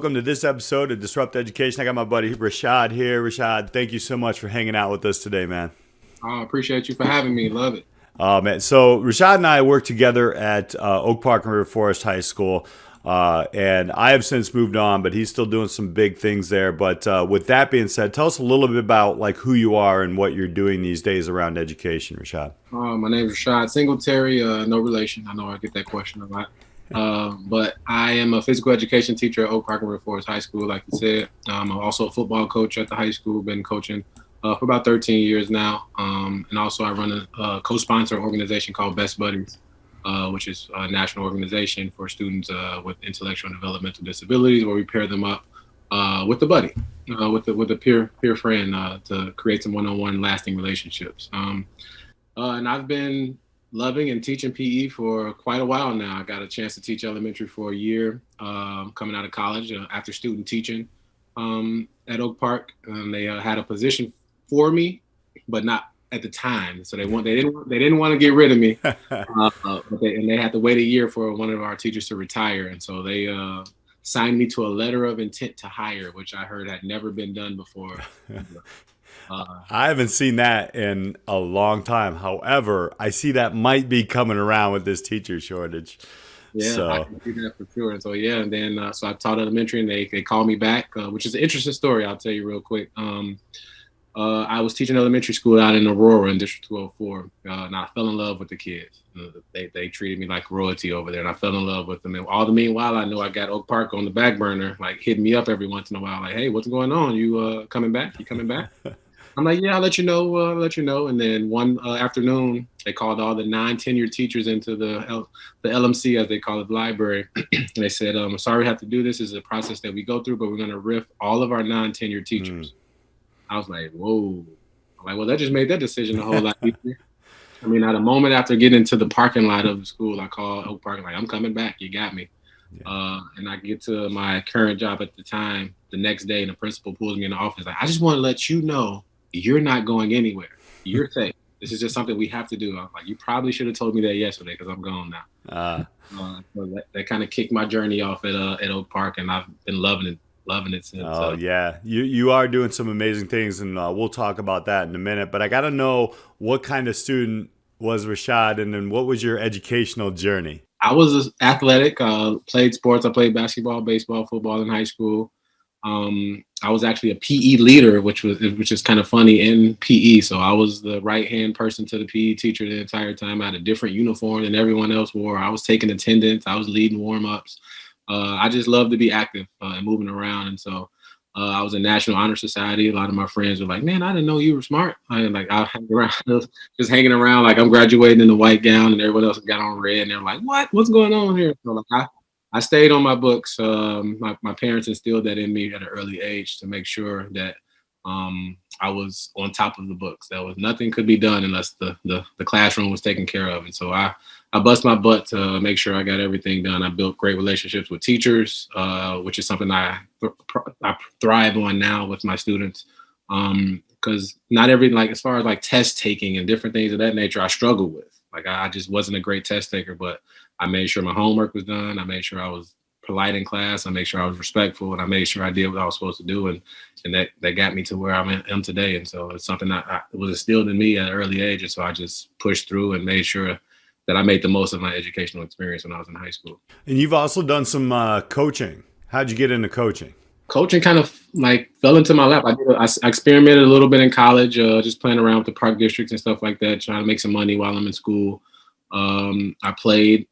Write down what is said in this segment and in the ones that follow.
welcome to this episode of Disrupt Education. I got my buddy Rashad here. Rashad, thank you so much for hanging out with us today, man. I appreciate you for having me. Love it. Man. So Rashad and I work together at Oak Park and River Forest High School, and I have since moved on, but he's still doing some big things there. But with that being said, tell us a little bit about like who you are and what you're doing these days around education, Rashad. My name is Rashad Singletary. No relation. I know I get that question a lot. But I am a physical education teacher at Oak Park and River Forest High School, like you said. I'm also a football coach at the high school, been coaching for about 13 years now. And also I run a co-sponsor organization called Best Buddies, which is a national organization for students with intellectual and developmental disabilities, where we pair them up with a buddy, with a peer friend to create some one-on-one lasting relationships. And I've been loving and teaching PE for quite a while now. I got a chance to teach elementary for a year coming out of college after student teaching at Oak Park. They had a position for me, but not at the time. So they didn't want to get rid of me, and they had to wait a year for one of our teachers to retire. And so they signed me to a letter of intent to hire, which I heard had never been done before. I haven't seen that in a long time. However, I see that might be coming around with this teacher shortage. Yeah, so I can see that for sure. And so, and then so I taught elementary, and they called me back, which is an interesting story. I'll tell you real quick. I was teaching elementary school out in Aurora in District 204, and I fell in love with the kids. They treated me like royalty over there, and I fell in love with them. And all the meanwhile, I know I got Oak Park on the back burner, like hitting me up every once in a while, like, "Hey, what's going on? You coming back? You coming back?" I'm like, "Yeah, I'll let you know." And then one afternoon, they called all the non-tenured teachers into the LMC, as they call it, the library. And they said, "I'm sorry we have to do this. This is a process that we go through, but we're going to RIF all of our non-tenured teachers." I was like, whoa. I'm like, well, that just made that decision a whole lot easier. I mean, at a moment after getting into the parking lot of the school, I called Oak Park, like, "I'm coming back. You got me." Yeah. And I get to my current job at the time the next day, and the principal pulls me in the office. Like, "I just want to let you know you're not going anywhere. You're safe. This is just something we have to do." I was like, "You probably should have told me that yesterday, because I'm gone now." So that kind of kicked my journey off at Oak Park, and I've been loving it since. Oh, yeah. You are doing some amazing things, and we'll talk about that in a minute. But I got to know, what kind of student was Rashad, and then what was your educational journey? I was athletic, played sports. I played basketball, baseball, football in high school. I was actually a PE leader, which is kind of funny, in PE. So I was the right-hand person to the PE teacher the entire time. I had a different uniform than everyone else wore. I was taking attendance. I was leading warm-ups. I just love to be active and moving around. And so I was in National Honor Society. A lot of my friends were like, "Man, I didn't know you were smart." I'll hang around, just hanging around like I'm graduating in a white gown, and everyone else got on red. And they're like, "What's going on here?" So like, I stayed on my books. My parents instilled that in me at an early age to make sure that I was on top of the books. Nothing could be done unless the classroom was taken care of. And so I bust my butt to make sure I got everything done. I built great relationships with teachers, which is something I thrive on now with my students. Because not everything, like as far as like test taking and different things of that nature, I struggled with. Like I just wasn't a great test taker, but I made sure my homework was done. I made sure I was polite in class. I made sure I was respectful, and I made sure I did what I was supposed to do. And that got me to where I am today. And so it's something that was instilled in me at an early age. And so I just pushed through and made sure that I made the most of my educational experience when I was in high school. And you've also done some coaching. How'd you get into coaching? Coaching kind of like fell into my lap. I experimented a little bit in college, just playing around with the park districts and stuff like that, trying to make some money while I'm in school. I played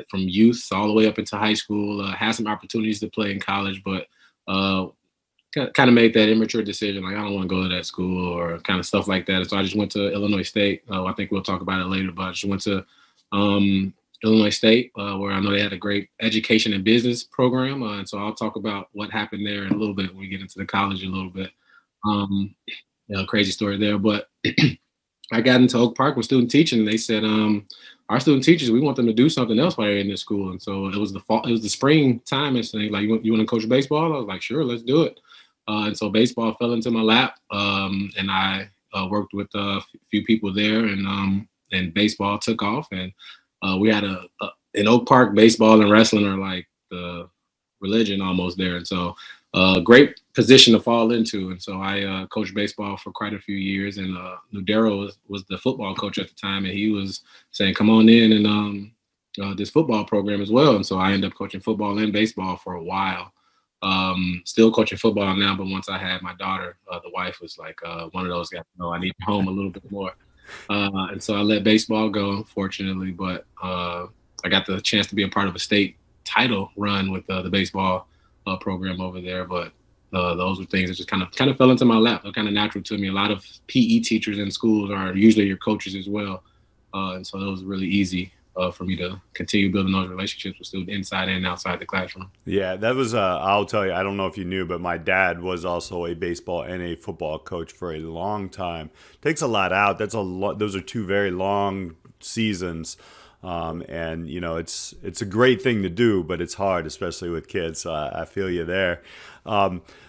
from youth all the way up into high school, had some opportunities to play in college, but kind of made that immature decision. Like, I don't want to go to that school or kind of stuff like that. And so I just went to Illinois State. I think we'll talk about it later, but I just went to Illinois State, where I know they had a great education and business program. And so I'll talk about what happened there in a little bit when we get into the college a little bit. Crazy story there, but I got into Oak Park with student teaching, and they said, our student teachers, we want them to do something else while they're in this school. And so it was the spring time, and saying, like, you want to coach baseball? I was like, sure, let's do it. And so baseball fell into my lap, and I worked with a few people there, and baseball took off. And we had in Oak Park, baseball and wrestling are like the religion almost there. And so great position to fall into. And so I coached baseball for quite a few years, and Nudero was the football coach at the time, and he was saying, come on in and this football program as well. And so I ended up coaching football and baseball for a while. Still coaching football now, but once I had my daughter, the wife was like one of those guys, no, I need home a little bit more. And so I let baseball go, unfortunately, but I got the chance to be a part of a state title run with the baseball program over there. But those were things that just kind of fell into my lap. They're kind of natural to me. A lot of PE teachers in schools are usually your coaches as well. And so it was really easy for me to continue building those relationships with students inside and outside the classroom. Yeah, that was, I'll tell you, I don't know if you knew, but my dad was also a baseball and a football coach for a long time. Takes a lot out. Those are two very long seasons. And you know, it's a great thing to do, but it's hard, especially with kids. So I feel you there.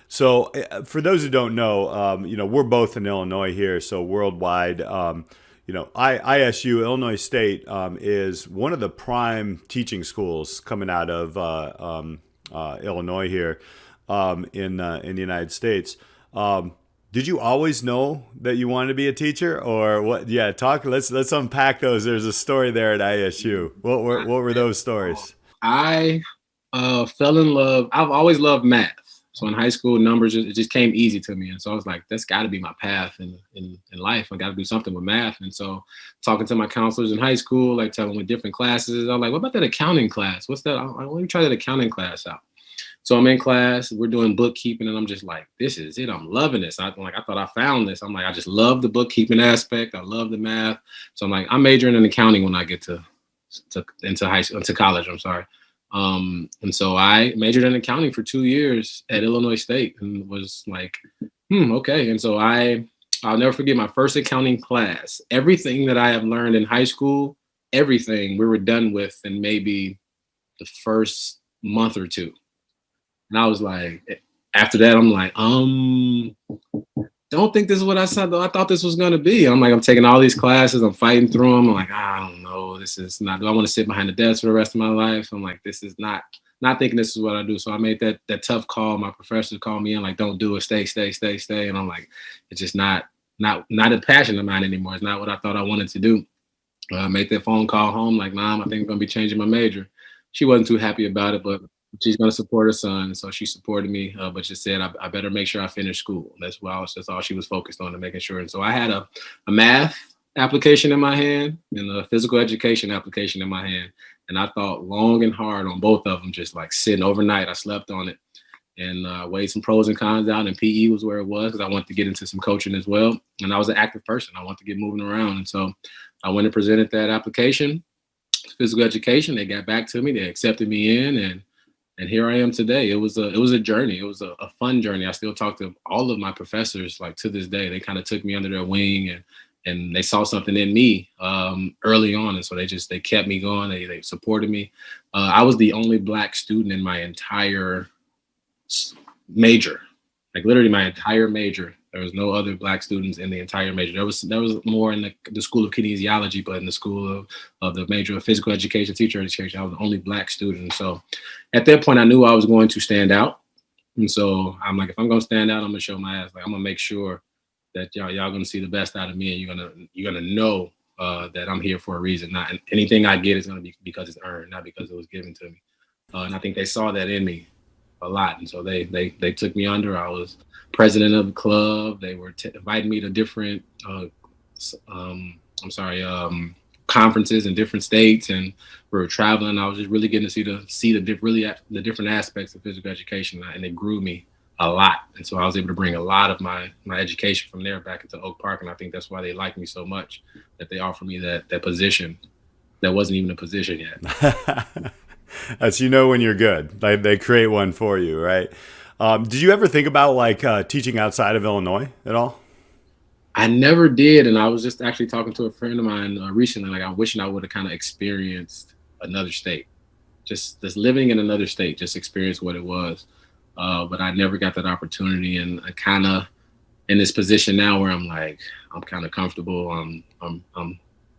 So for those who don't know, you know, we're both in Illinois here. So worldwide, you know, ISU, Illinois State, is one of the prime teaching schools coming out of Illinois here in the United States. Did you always know that you wanted to be a teacher, or what? Yeah, let's unpack those. There's a story there at ISU. What were those stories? I fell in love. I've always loved math. So in high school, numbers, it just came easy to me. And so I was like, that's got to be my path in life. I got to do something with math. And so talking to my counselors in high school, like telling them with different classes, I'm like, what about that accounting class? What's that? Let me try that accounting class out. So I'm in class, we're doing bookkeeping, and I'm just like, this is it. I'm loving this. I thought I found this. I'm like, I just love the bookkeeping aspect. I love the math. So I'm like, I'm majoring in accounting when I get into college. I'm sorry. And so I majored in accounting for 2 years at Illinois State, and was like, okay. And so I'll never forget my first accounting class. Everything that I have learned in high school, everything we were done with in maybe the first month or two. And I was like, after that, I'm like, don't think this is what I said, though. I thought this was going to be. I'm like, I'm taking all these classes. I'm fighting through them. I'm like, I don't know. This is not, do I want to sit behind the desk for the rest of my life? I'm like, this is not thinking this is what I do. So I made that tough call. My professor called me in, like, don't do it. Stay. And I'm like, it's just not a passion of mine anymore. It's not what I thought I wanted to do. I made that phone call home, like, Mom, I think I'm going to be changing my major. She wasn't too happy about it, but she's going to support her son. So she supported me, but just said, I better make sure I finish school. That's all she was focused on, and making sure. And so I had a math application in my hand and a physical education application in my hand. And I thought long and hard on both of them, just like sitting overnight. I slept on it and weighed some pros and cons out. And PE was where it was, because I wanted to get into some coaching as well. And I was an active person. I wanted to get moving around. And so I went and presented that application, physical education. They got back to me. They accepted me in, and here I am today. It was a journey. It was a fun journey. I still talk to all of my professors, like, to this day. They kind of took me under their wing, and they saw something in me early on. And so they kept me going. They supported me. I was the only Black student in my entire major, like literally my entire major. There was no other Black students in the entire major. There was more in the School of Kinesiology, but in the school of the major of physical education, teacher education, I was the only Black student. So at that point, I knew I was going to stand out. And so I'm like, if I'm going to stand out, I'm going to show my ass. Like, I'm going to make sure that y'all going to see the best out of me, and you're going to know that I'm here for a reason. Not anything I get is going to be because it's earned, not because it was given to me. And I think they saw that in me a lot. And so they took me under. I was president of the club. They were inviting me to different conferences in different states, and we were traveling. I was just really getting to see the different aspects of physical education, and it grew me a lot. And so I was able to bring a lot of my education from there back into Oak Park, and I think that's why they like me so much, that they offered me that position that wasn't even a position yet. As you know, when you're good, like, they create one for you, right? Did you ever think about teaching outside of Illinois at all? I never did. And I was just actually talking to a friend of mine recently. Like, I'm wishing I would have kind of experienced another state, just living in another state, just experience what it was. But I never got that opportunity. And I kind of in this position now where I'm like, I'm kind of comfortable. I'm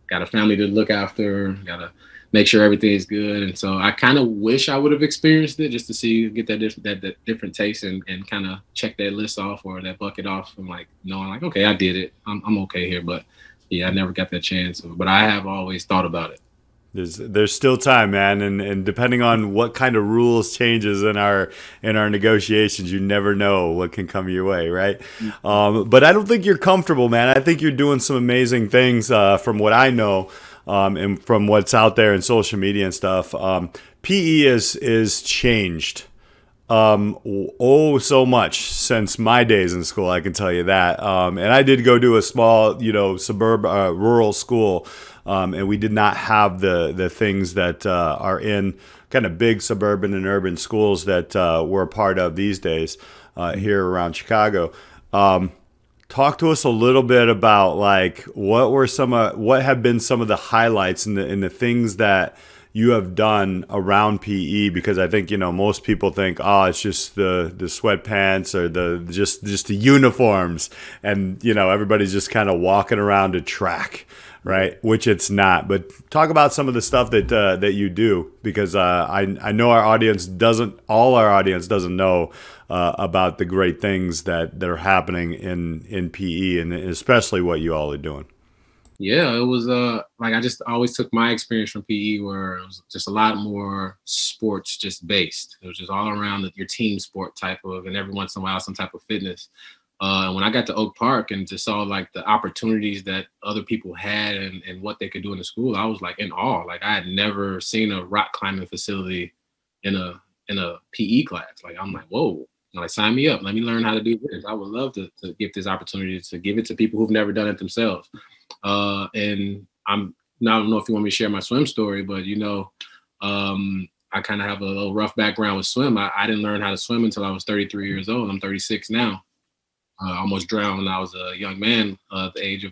got a family to look after, got a make sure everything is good. And so I kind of wish I would have experienced it just to see, get that different taste and kind of check that list off or that bucket off from like knowing like, okay, I did it. I'm okay here. But yeah, I never got that chance. But I have always thought about it. There's still time, man, and depending on what kind of rules changes in our negotiations, you never know what can come your way, right? But I don't think you're comfortable, man. I think you're doing some amazing things from what I know, and from what's out there in social media and stuff. PE is changed so much since my days in school. I can tell you that. And I did go to a small, rural school. And we did not have the things that are in kind of big suburban and urban schools that we're a part of these days here around Chicago. Talk to us a little bit about like what have been some of the highlights and the things that you have done around PE, because I think most people think, oh, it's just the sweatpants or just the uniforms, and everybody's just kind of walking around a track. Right, which it's not. But talk about some of the stuff that you do, because I know our audience doesn't know about the great things that are happening in PE, and especially what you all are doing. Yeah, it was like I just always took my experience from PE where it was just a lot more sports just based. It was just all around your team sport type of, and every once in a while some type of fitness. And when I got to Oak Park and just saw like the opportunities that other people had and what they could do in the school, I was like in awe. Like I had never seen a rock climbing facility in a PE class. Like I'm like, whoa, like sign me up. Let me learn how to do this. I would love to give this opportunity to give it to people who've never done it themselves. And I don't know if you want me to share my swim story, but I kind of have a little rough background with swim. I didn't learn how to swim until I was 33 years old. I'm 36 now. I almost drowned when I was a young man at the age of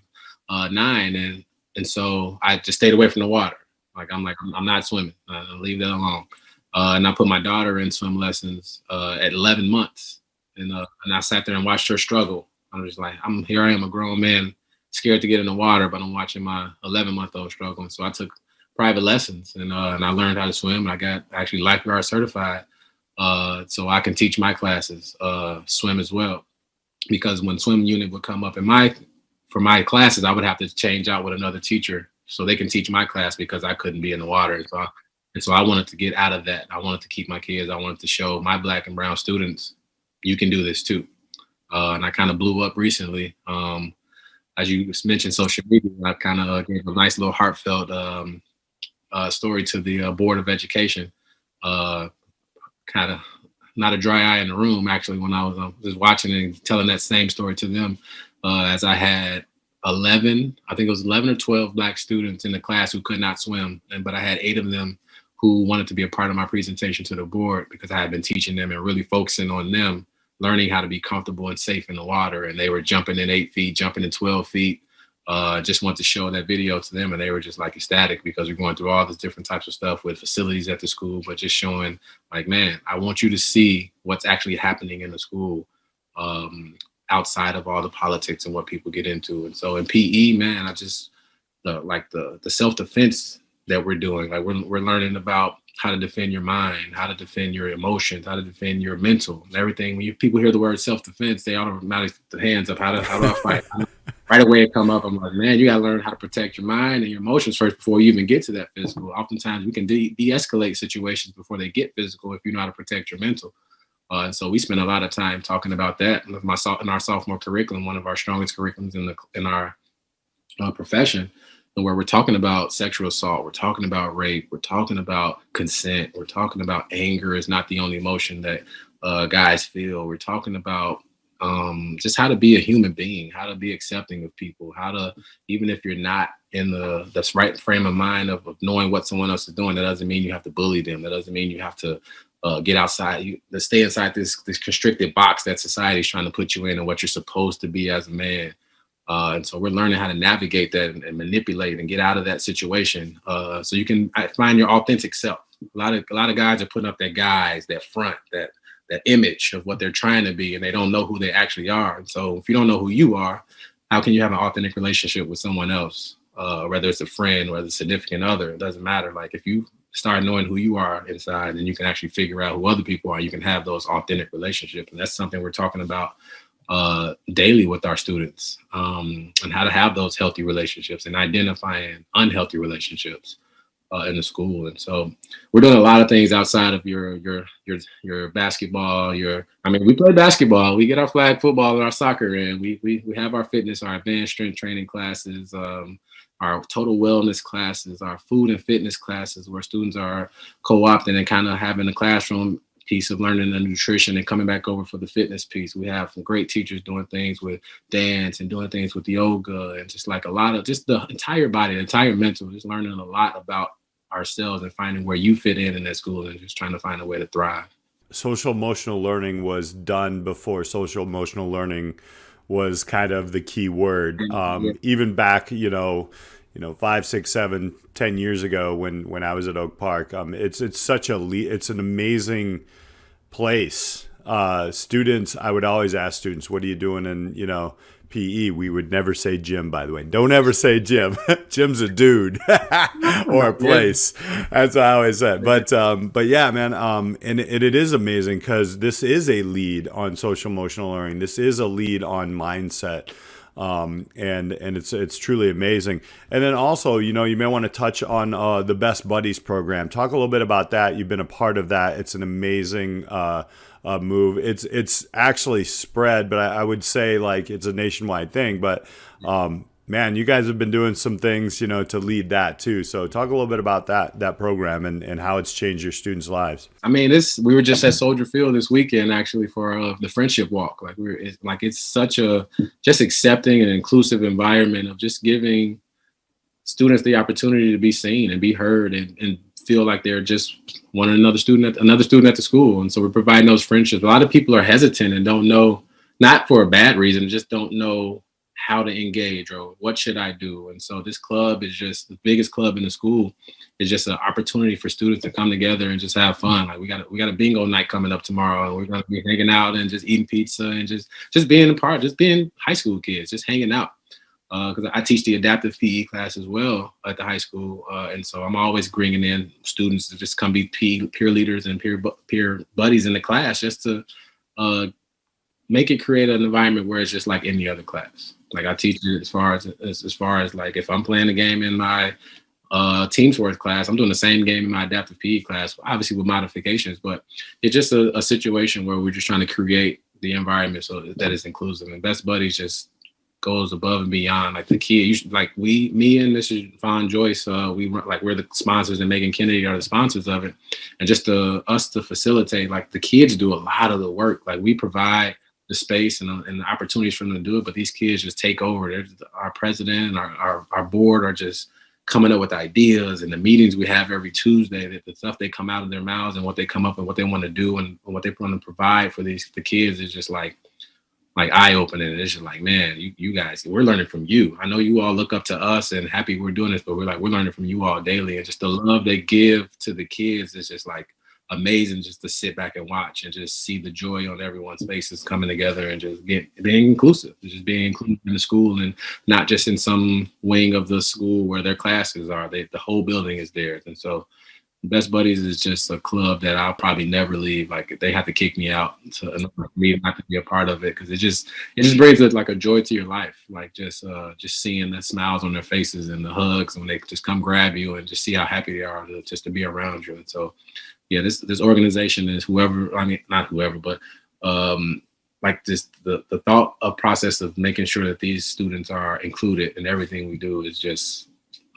9. And so I just stayed away from the water. I'm not swimming. Leave that alone. And I put my daughter in swim lessons at 11 months. And I sat there and watched her struggle. I was just like, here I am, a grown man, scared to get in the water, but I'm watching my 11-month-old struggle. And so I took private lessons and I learned how to swim. I got actually lifeguard certified so I can teach my classes swim as well. Because when swim unit would come up for my classes, I would have to change out with another teacher so they can teach my class because I couldn't be in the water. And so I wanted to get out of that. I wanted to keep my kids. I wanted to show my Black and brown students, you can do this too. And I kind of blew up recently. As you mentioned, social media, I kind of gave a nice little heartfelt story to the Board of Education. Kind of not a dry eye in the room, actually, when I was just watching and telling that same story to them, as I had 11 or 12 Black students in the class who could not swim. But I had 8 of them who wanted to be a part of my presentation to the board because I had been teaching them and really focusing on them learning how to be comfortable and safe in the water. And they were jumping in 8 feet, jumping in 12 feet. Just want to show that video to them, and they were just like ecstatic because we're going through all this different types of stuff with facilities at the school, but just showing like, man, I want you to see what's actually happening in the school outside of all the politics and what people get into. And so in PE, man, I just the self-defense that we're doing, like we're learning about how to defend your mind, how to defend your emotions, how to defend your mental and everything. When people hear the word self-defense, they automatically put their hands up. How do I fight? Right away it come up. I'm like, man, you got to learn how to protect your mind and your emotions first before you even get to that physical. Oftentimes we can de-escalate situations before they get physical if you know how to protect your mental. And so we spend a lot of time talking about that in our sophomore curriculum, one of our strongest curriculums in our profession, and where we're talking about sexual assault, we're talking about rape, we're talking about consent, we're talking about anger is not the only emotion that guys feel. We're talking about just how to be a human being, how to be accepting of people, how to, even if you're not in the right frame of mind of knowing what someone else is doing, that doesn't mean you have to bully them. That doesn't mean you have to get outside, to stay inside this constricted box that society is trying to put you in and what you're supposed to be as a man. And so we're learning how to navigate that and manipulate and get out of that situation so you can find your authentic self. A lot of guys are putting up that front, that image of what they're trying to be, and they don't know who they actually are. And so if you don't know who you are, how can you have an authentic relationship with someone else? whether it's a friend or the significant other, it doesn't matter. Like if you start knowing who you are inside, and you can actually figure out who other people are, you can have those authentic relationships. And that's something we're talking about daily with our students, and how to have those healthy relationships and identifying unhealthy relationships in the school. And so we're doing a lot of things outside of your basketball. We play basketball, we get our flag football and our soccer in. We have our fitness, our advanced strength training classes, our total wellness classes, our food and fitness classes, where students are co-opting and kind of having a classroom piece of learning the nutrition and coming back over for the fitness piece. We have some great teachers doing things with dance and doing things with yoga, and just like a lot of just the entire body, the entire mental, just learning a lot about ourselves and finding where you fit in that school and just trying to find a way to thrive. Social emotional learning was done before social emotional learning was kind of the key word. Even back, 5, 6, 7, 10 years ago when I was at Oak Park, it's such it's an amazing place. Students, I would always ask students, what are you doing in, PE? We would never say gym, by the way. Don't ever say gym. Gym's a dude or a place. That's what I always said. But yeah, man. And it is amazing because this is a lead on social emotional learning. This is a lead on mindset. And it's truly amazing. And then also, you may want to touch on the Best Buddies program. Talk a little bit about that. You've been a part of that. It's an amazing move. It's actually spread, but I would say like it's a nationwide thing. But man, you guys have been doing some things, to lead that too. So talk a little bit about that program and how it's changed your students' lives. We were just at Soldier Field this weekend actually for the friendship walk. It's such a just accepting and inclusive environment of just giving students the opportunity to be seen and be heard and feel like they're just another student at the school. And so we're providing those friendships. A lot of people are hesitant and don't know, not for a bad reason, just don't know how to engage or what should I do. And so this club is just the biggest club in the school. It's just an opportunity for students to come together and just have fun. Like we got a bingo night coming up tomorrow, and we're going to be hanging out and just eating pizza and just being a part, just being high school kids, just hanging out. Because I teach the adaptive PE class as well at the high school. And so I'm always bringing in students to just come be peer leaders and peer buddies in the class, just to create an environment where it's just like any other class. Like I teach it as far as like if I'm playing a game in my team sports class, I'm doing the same game in my adaptive PE class, obviously with modifications, but it's just a situation where we're just trying to create the environment so that it's inclusive. And Best Buddies just goes above and beyond. Like the kid, me and Mr. Vaughn Joyce, we're the sponsors, and Megan Kennedy are the sponsors of it. And just us to facilitate, like the kids do a lot of the work. Like we provide the space and the opportunities for them to do it, but these kids just take over. Our president and our board are just coming up with ideas, and the meetings we have every Tuesday, the stuff they come out of their mouths and what they come up and what they want to do and what they want to provide for the kids is just like eye-opening. It's just like, man, you guys, we're learning from you. I know you all look up to us and happy we're doing this, but we're learning from you all daily. And just the love they give to the kids is just like amazing, just to sit back and watch and just see the joy on everyone's faces coming together and just being inclusive, just being included in the school and not just in some wing of the school where their classes are. The whole building is theirs. And so Best Buddies is just a club that I'll probably never leave. Like they have to kick me out for me not to be a part of it, because it just brings like a joy to your life. Like just seeing the smiles on their faces and the hugs when they just come grab you and just see how happy they are to be around you. And so, yeah, this organization is not whoever, but like this the thought of process of making sure that these students are included in everything we do is just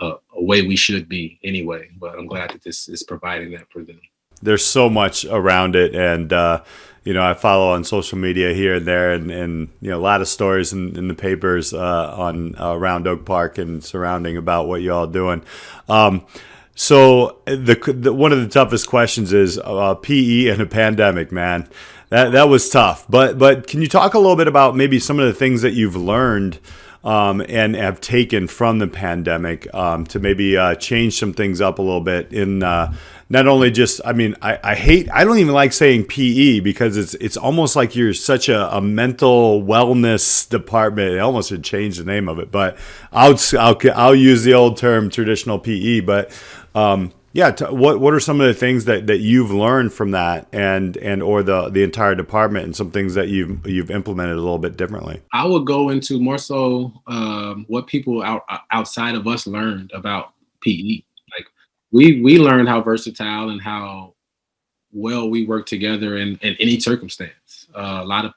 a way we should be anyway, but I'm glad that this is providing that for them. There's so much around it, and I follow on social media here and there, and a lot of stories in the papers on around Oak Park and surrounding about what you all doing. So the one of the toughest questions is PE and a pandemic, man. That was tough, but can you talk a little bit about maybe some of the things that you've learned and have taken from the pandemic to maybe change some things up a little bit in not only just, I mean, I don't even like saying PE because it's almost like you're such a mental wellness department. I almost should change the name of it, but I'll use the old term traditional PE. But yeah, what are some of the things that you've learned from that and or the entire department, and some things that you've implemented a little bit differently? I would go into more so what people outside of us learned about PE. Like we learned how versatile and how well we work together in any circumstance. I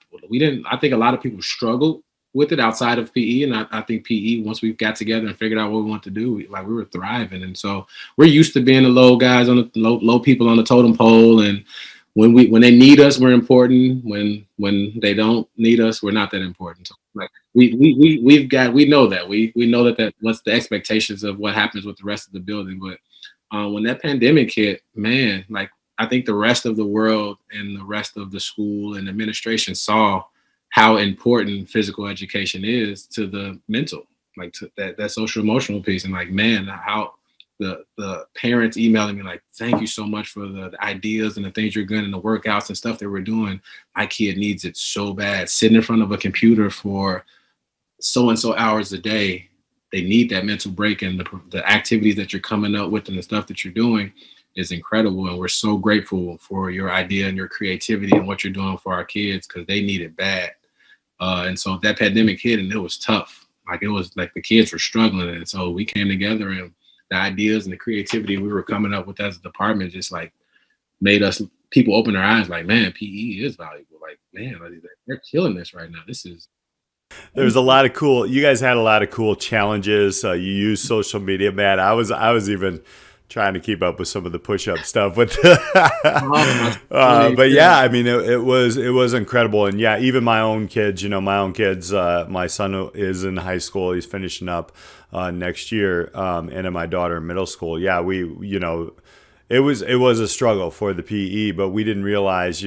think a lot of people struggled with it outside of PE, and I think PE, once we got together and figured out what we want to do, we were thriving. And so we're used to being the low guys on the low people on the totem pole, and when they need us, we're important. When they don't need us, we're not that important. So like we know that we know that what's the expectations of what happens with the rest of the building. But when that pandemic hit, man, like I think the rest of the world and the rest of the school and administration saw how important physical education is to the mental, like to that social emotional piece. And like, man, how the parents emailing me like, thank you so much for the ideas and the things you're doing and the workouts and stuff that we're doing. My kid needs it so bad. Sitting in front of a computer for so-and-so hours a day, they need that mental break, and the activities that you're coming up with and the stuff that you're doing is incredible. And we're so grateful for your idea and your creativity and what you're doing for our kids, because they need it bad. And so that pandemic hit, and it was tough. Like it was like the kids were struggling. And so we came together, and the ideas and the creativity we were coming up with as a department just like made people open their eyes like, man, PE is valuable. Like, man, they're killing this right now. There's you guys had a lot of cool challenges. You used social media, man. I was even trying to keep up with some of the push-up stuff, but but yeah, I mean, it was incredible. And yeah, even my own kids, my son is in high school. He's finishing up next year, and then my daughter in middle school. Yeah, it was a struggle for the PE, but we didn't realize,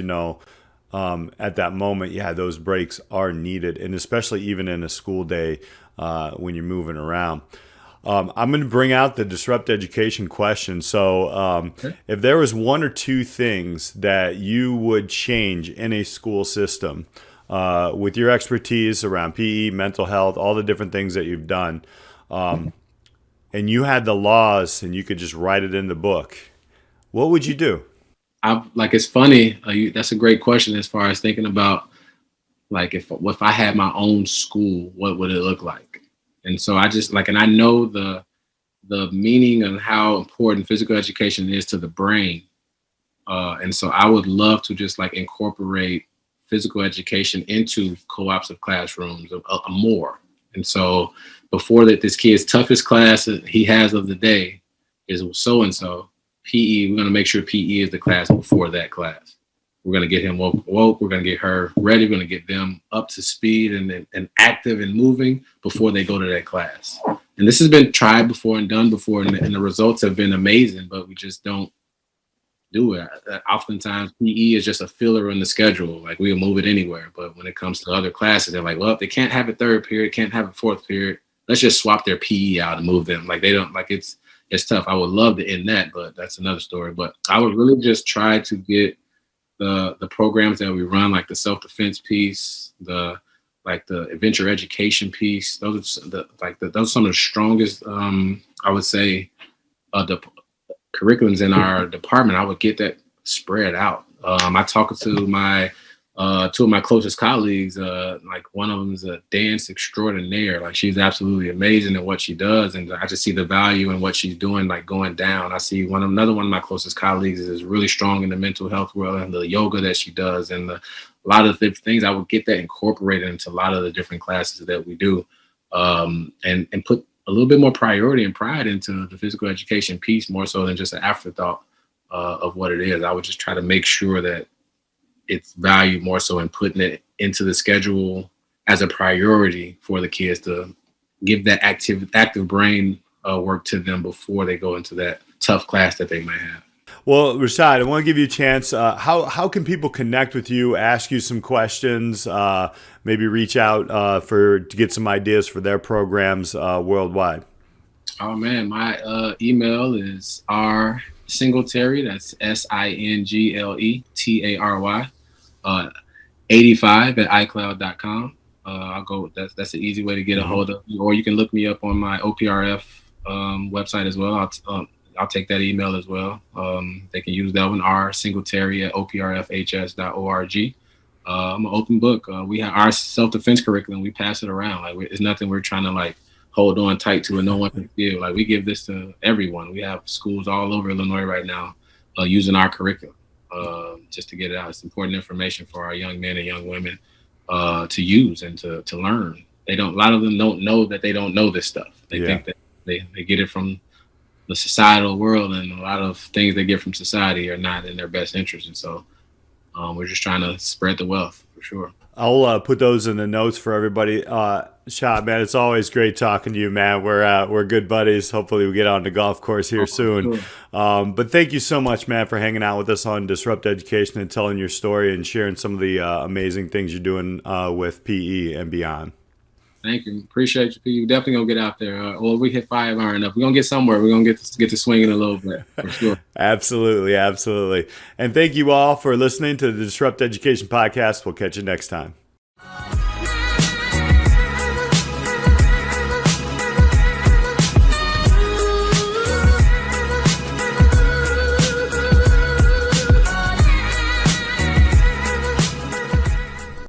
at that moment, yeah, those breaks are needed, and especially even in a school day when you're moving around. I'm going to bring out the disrupt education question. So if there was one or two things that you would change in a school system with your expertise around PE, mental health, all the different things that you've done, and you had the laws and you could just write it in the book, what would you do? It's funny. That's a great question as far as thinking about like if I had my own school, what would it look like? And so I just and I know the meaning and how important physical education is to the brain. And so I would love to just incorporate physical education into co-ops of classrooms more. And so before this kid's toughest class he has of the day is so-and-so, PE, we're going to make sure PE is the class before that class. We're going to get him woke. We're going to get her ready. We're going to get them up to speed and active and moving before they go to that class. And this has been tried before and done before, and the results have been amazing, but we just don't do it. Oftentimes, PE is just a filler in the schedule. Like we'll move it anywhere. But when it comes to other classes, they're like, well, they can't have a third period, can't have a fourth period. Let's just swap their PE out and move them. Like they don't it's tough. I would love to end that, but that's another story. But I would really just try to get the programs that we run, like the self-defense piece, the adventure education piece. Those are some of the strongest, I would say, the curriculums in our department. I would get that spread out. I talked to my two of my closest colleagues. One of them is a dance extraordinaire. Like she's absolutely amazing at what she does, and I just see the value in what she's doing, going down. I see another one of my closest colleagues is really strong in the mental health world and the yoga that she does, and a lot of the things. I would get that incorporated into a lot of the different classes that we do, and put a little bit more priority and pride into the physical education piece, more so than just an afterthought of what it is. I would just try to make sure that it's valued more so in putting it into the schedule as a priority for the kids to give that active brain work to them before they go into that tough class that they might have. Well, Rashad, I want to give you a chance. How can people connect with you, ask you some questions, maybe reach out to get some ideas for their programs worldwide? Oh man, my email is Singletary. That's SINGLETARY. 85 at iCloud.com. I'll go. That's an easy way to get a hold of me. Or you can look me up on my OPRF website as well. I'll take that email as well. They can use that one. Singletary at oprfhs.org. I'm an open book. We have our self-defense curriculum. We pass it around. Like it's nothing we're trying to like hold on tight to and no one can feel. Like we give this to everyone. We have schools all over Illinois right now using our curriculum just to get it out. It's important information for our young men and young women to use and to learn. A lot of them don't know that they don't know this stuff. They think that they get it from the societal world, and a lot of things they get from society are not in their best interest. And so we're just trying to spread the wealth for sure. I'll put those in the notes for everybody. Rashad, man, it's always great talking to you, man. We're good buddies. Hopefully we get on the golf course here soon. Sure. But thank you so much, man, for hanging out with us on Disrupt Education and telling your story and sharing some of the amazing things you're doing with PE and beyond. Thank you. Appreciate you, P. We're definitely going to get out there. Or we hit 5 iron up. We're going to get somewhere. We're going to get to swinging a little bit, for sure. Absolutely. And thank you all for listening to the Disrupt Education Podcast. We'll catch you next time.